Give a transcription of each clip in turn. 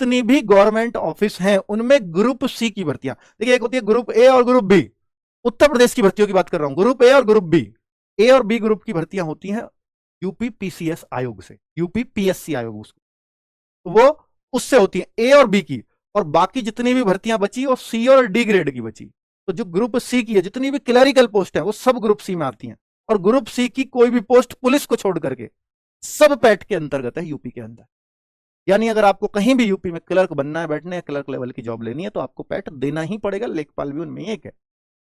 जितनी भी government office हैं उनमें ग्रुप सी की भर्तियां, देखिए एक होती है ग्रुप ए और ग्रुप बी, उत्तर प्रदेश की भर्तियों की बात कर रहा हूं, ग्रुप ए और ग्रुप बी, ए और बी ग्रुप की भर्तियां होती हैं यूपी पीसीएस आयोग से, यूपी पीएससी आयोग उसको, तो वो उससे होती है ए और बी की, और बाकी जितनी भी भर्तियां बची वो सी और डी ग्रेड की बची। तो जो ग्रुप सी की है जितनी भी क्लरिकल पोस्ट है वो सब ग्रुप सी में आती हैं, और ग्रुप सी की कोई भी पोस्ट पुलिस को छोड़ करके सब पैट के अंतर्गत है यूपी के अंदर। यानी अगर आपको कहीं भी यूपी में क्लर्क बनना है, बैठने है, क्लर्क लेवल की जॉब लेनी है, तो आपको पैट देना ही पड़ेगा। लेखपाल भी उनमें एक है,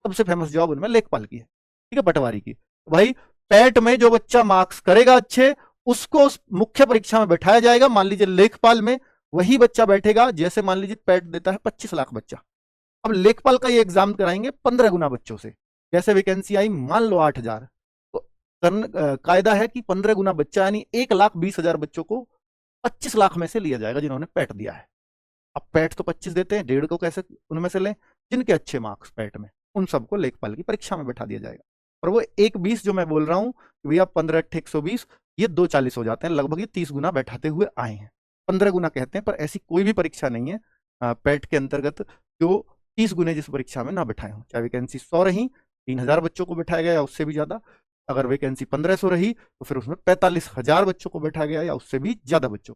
सबसे फेमस जॉब उनमें लेखपाल की है, ठीक है, पटवारी की। भाई पैट में जो बच्चा मार्क्स करेगा अच्छे, उसको उस मुख्य परीक्षा में बैठाया जाएगा। मान लीजिए लेखपाल में वही बच्चा बैठेगा, जैसे मान लीजिए पैट देता है 25 लाख बच्चा, अब लेखपाल का ये एग्जाम कराएंगे 15 गुना बच्चों से। जैसे वैकेंसी आई मान लो 8,000, तो कायदा है कि 15 गुना बच्चा यानी 1,20,000 बच्चों को 25 लाख में से लिया जाएगा जिन्होंने पैट दिया है। अब पैट तो 25 देते हैं, 1.5 को कैसे उनमें से लें? जिनके अच्छे मार्क्स पैट में, उन सबको लेखपाल की परीक्षा में बैठा दिया जाएगा। और वो 1,20 जो मैं बोल रहा हूं भैया 15 × 120, ये 2,40 हो जाते हैं, लगभग ये 30 गुना बैठाते हुए आए हैं। 15 गुना कहते हैं, पर ऐसी कोई भी परीक्षा नहीं है पैट के अंतर्गत जो 30 गुने जिस परीक्षा में ना बैठाए हों। चाहे वैकेंसी 100 रही, 3,000 बच्चों को बैठाया गया या उससे भी ज्यादा, अगर वैकेंसी 1,500 रही तो फिर उसमें 45,000 बच्चों को बैठाया गया या उससे भी ज्यादा बच्चों,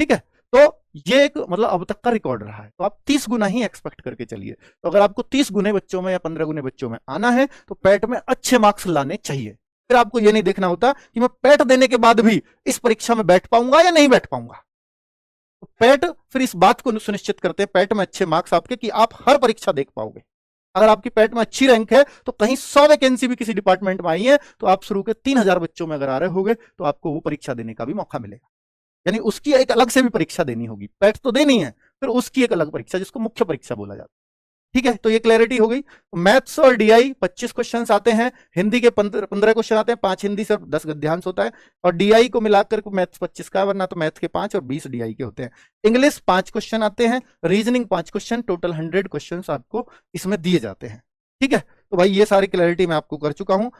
ठीक है। तो ये एक मतलब अब तक का रिकॉर्ड रहा है, तो आप 30 गुना ही एक्सपेक्ट करके चलिए। तो अगर आपको 30 गुने बच्चों में या 15 गुने बच्चों में आना है तो पैट में अच्छे मार्क्स लाने चाहिए। फिर आपको ये नहीं देखना होता कि मैं पैट देने के बाद भी इस परीक्षा में बैठ पाऊंगा या नहीं बैठ पाऊंगा। तो पैट फिर इस बात को सुनिश्चित करते हैं, पैट में अच्छे मार्क्स आपके, कि आप हर परीक्षा देख पाओगे। अगर आपकी पैट में अच्छी रैंक है तो कहीं 100 वैकेंसी भी किसी डिपार्टमेंट में आई है तो आप शुरू के 3,000 बच्चों में अगर आ रहे होगे तो आपको वो परीक्षा देने का भी मौका मिलेगा। यानी उसकी एक अलग से भी परीक्षा देनी होगी, पैट तो देनी है, फिर उसकी एक अलग परीक्षा जिसको मुख्य परीक्षा बोला जाता है, ठीक है। तो ये क्लैरिटी हो गई। मैथ्स और डीआई 25 क्वेश्चंस आते हैं, हिंदी के 15 क्वेश्चन आते हैं, 5 हिंदी से 10 गद्यांश होता है, और डीआई को मिलाकर मैथ्स 25 का, वरना तो मैथ्स के 5 और 20 डीआई के होते हैं। इंग्लिश 5 क्वेश्चन आते हैं, रीजनिंग 5 क्वेश्चन, टोटल 100 क्वेश्चन आपको इसमें दिए जाते हैं, ठीक है। तो भाई ये सारी क्लैरिटी मैं आपको कर चुका हूं।